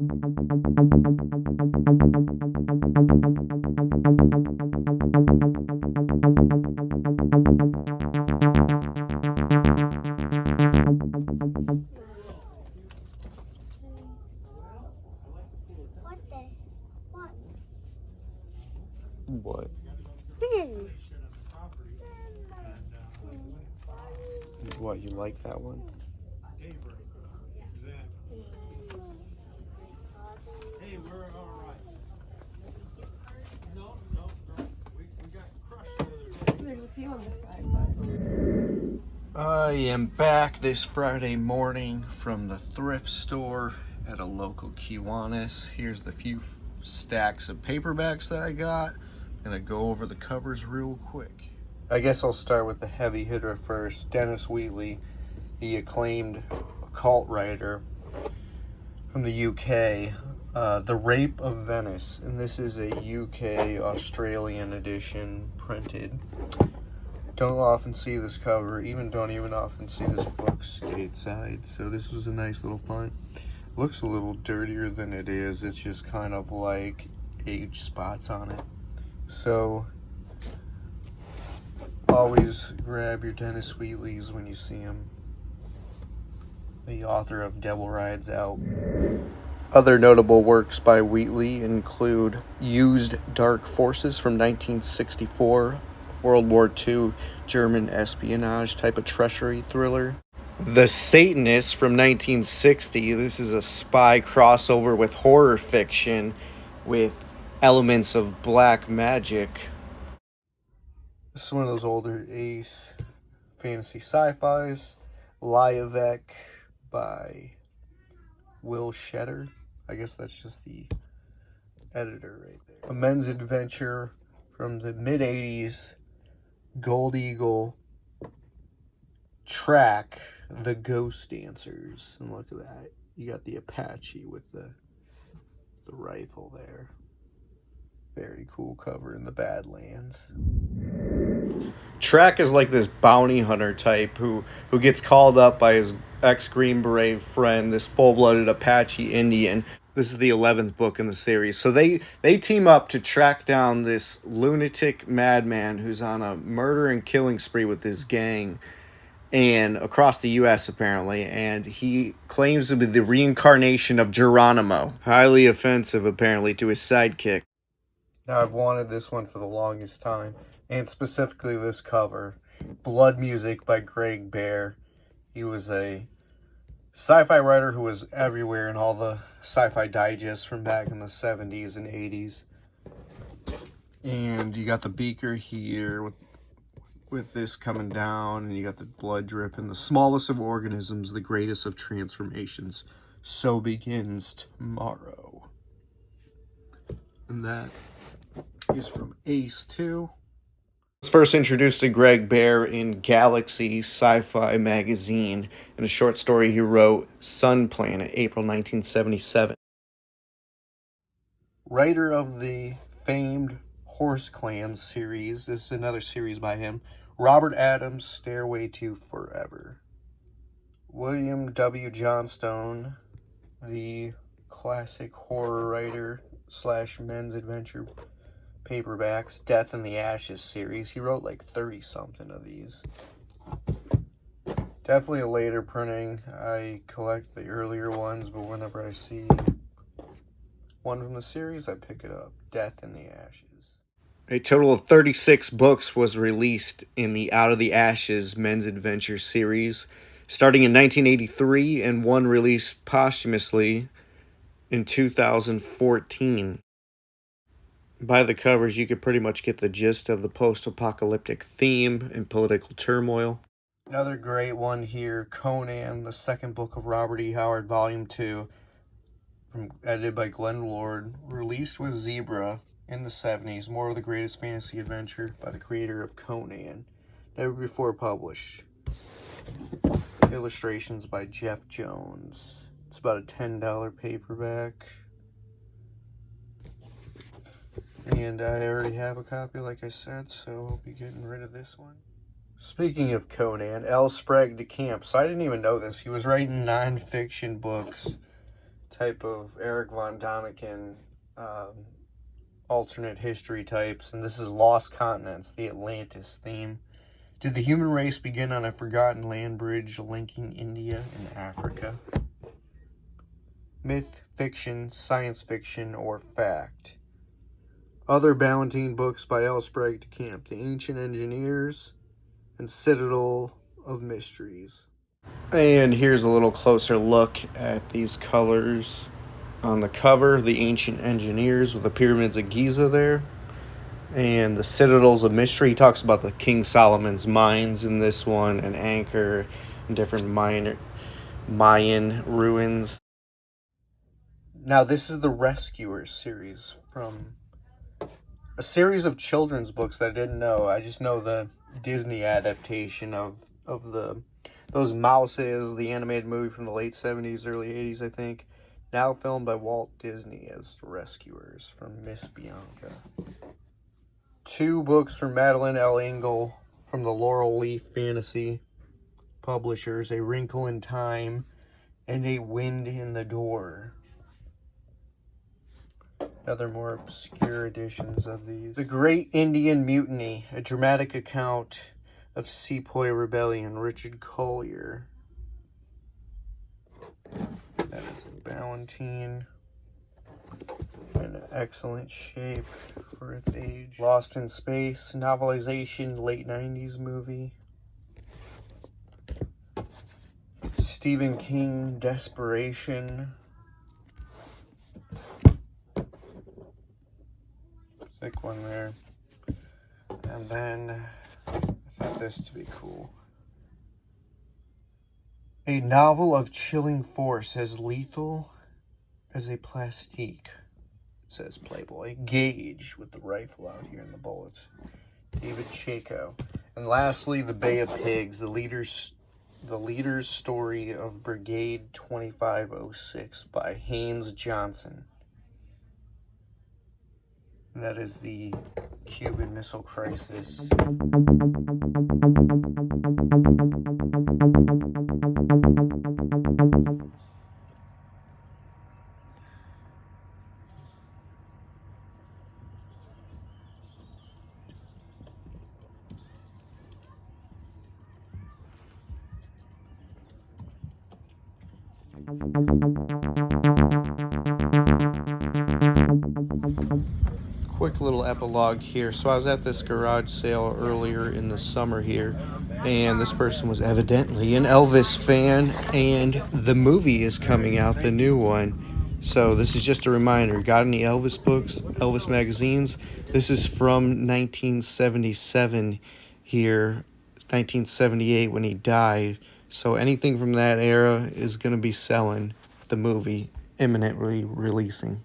What? What, you like that one? Hey, we're all right. No. We got crushed the other day. There's a few on the side, but... I am back this Friday morning from the thrift store at a local Kiwanis. Here's the few stacks of paperbacks that I got. I'm gonna go over the covers real quick. I guess I'll start with the heavy hitter first. Dennis Wheatley, the acclaimed occult writer from the UK. The Rape of Venice, and this is a UK Australian edition printed. Don't often see this cover, don't even often see this book stateside, so this was a nice little find. Looks a little dirtier than it is. It's just kind of like age spots on it. So always grab your Dennis Wheatleys when you see him. The author of Devil Rides Out. Other notable works by Wheatley include Used Dark Forces from 1964, World War II German espionage type of treachery thriller. The Satanist from 1960. This is a spy crossover with horror fiction with elements of black magic. This is one of those older Ace fantasy sci-fis. Lyavec by Will Shetter. I guess that's just the editor right there. A men's adventure from the mid-80s. Gold Eagle track, The Ghost Dancers. And look at that. You got the Apache with the rifle there. Very cool cover in the Badlands. Track is like this bounty hunter type who gets called up by his ex-Green Beret friend, this full-blooded Apache Indian. This is the 11th book in the series. So they team up to track down this lunatic madman who's on a murder and killing spree with his gang and across the U.S. apparently, and he claims to be the reincarnation of Geronimo. Highly offensive apparently to his sidekick. Now, I've wanted this one for the longest time, and specifically this cover. Blood Music by Greg Bear. He was a sci-fi writer who was everywhere in all the sci-fi digests from back in the 70s and 80s. And you got the beaker here with this coming down, and you got the blood dripping. The smallest of organisms, the greatest of transformations. So begins tomorrow. And that is from Ace 2. I was first introduced to Greg Bear in Galaxy Sci-Fi magazine in a short story he wrote, Sun Planet, April 1977. Writer of the famed Horse Clan series. This is another series by him. Robert Adams, Stairway to Forever. William W. Johnstone, the classic horror writer / men's adventure paperbacks, Death in the Ashes series. He wrote like 30-something of these. Definitely a later printing. I collect the earlier ones, but whenever I see one from the series, I pick it up. Death in the Ashes. A total of 36 books was released in the Out of the Ashes men's adventure series, starting in 1983, and one released posthumously in 2014. By the covers, you could pretty much get the gist of the post-apocalyptic theme and political turmoil. Another great one here, Conan, the second book of Robert E. Howard, Volume 2, edited by Glenn Lord, released with Zebra in the 70s, more of the greatest fantasy adventure by the creator of Conan, never before published. Illustrations by Jeff Jones. It's about a $10 paperback. And I already have a copy, like I said, so I'll be getting rid of this one. Speaking of Conan, Sprague De Camp. So I didn't even know this. He was writing non-fiction books type of Eric von Däniken alternate history types, and this is Lost Continents, the Atlantis theme. Did the human race begin on a forgotten land bridge linking India and Africa? Myth, fiction, science fiction, or fact? Other Ballantine books by Sprague De Camp, The Ancient Engineers, and Citadel of Mysteries. And here's a little closer look at these colors on the cover. The Ancient Engineers with the Pyramids of Giza there. And the Citadels of Mystery. He talks about the King Solomon's mines in this one, and Anchor, and different Mayan ruins. Now this is the Rescuers series, from a series of children's books that I didn't know. I just know the Disney adaptation of those mouses, the animated movie from the late 70s, early 80s, I think. Now filmed by Walt Disney as The Rescuers from Miss Bianca. 2 books from Madeline L. Engel from the Laurel Leaf Fantasy publishers, A Wrinkle in Time and A Wind in the Door. Other more obscure editions of these. The Great Indian Mutiny, a dramatic account of Sepoy Rebellion, Richard Collier. That is a Ballantine. In excellent shape for its age. Lost in Space, novelization, late 90s movie. Stephen King, Desperation. Thick one there. And then, I thought this to be cool. A novel of chilling force, as lethal as a plastique, says Playboy. Gage with the rifle out here in the bullets. David Chaco. And lastly, The Bay of Pigs, the leader's story of Brigade 2506 by Haynes Johnson. That is the Cuban Missile Crisis. Quick little epilogue here. So I was at this garage sale earlier in the summer here, and this person was evidently an Elvis fan, and the movie is coming out, the new one. So this is just a reminder. Got any Elvis books, Elvis magazines? This is from 1977 here, 1978 when he died. So anything from that era is going to be selling. The movie imminently releasing.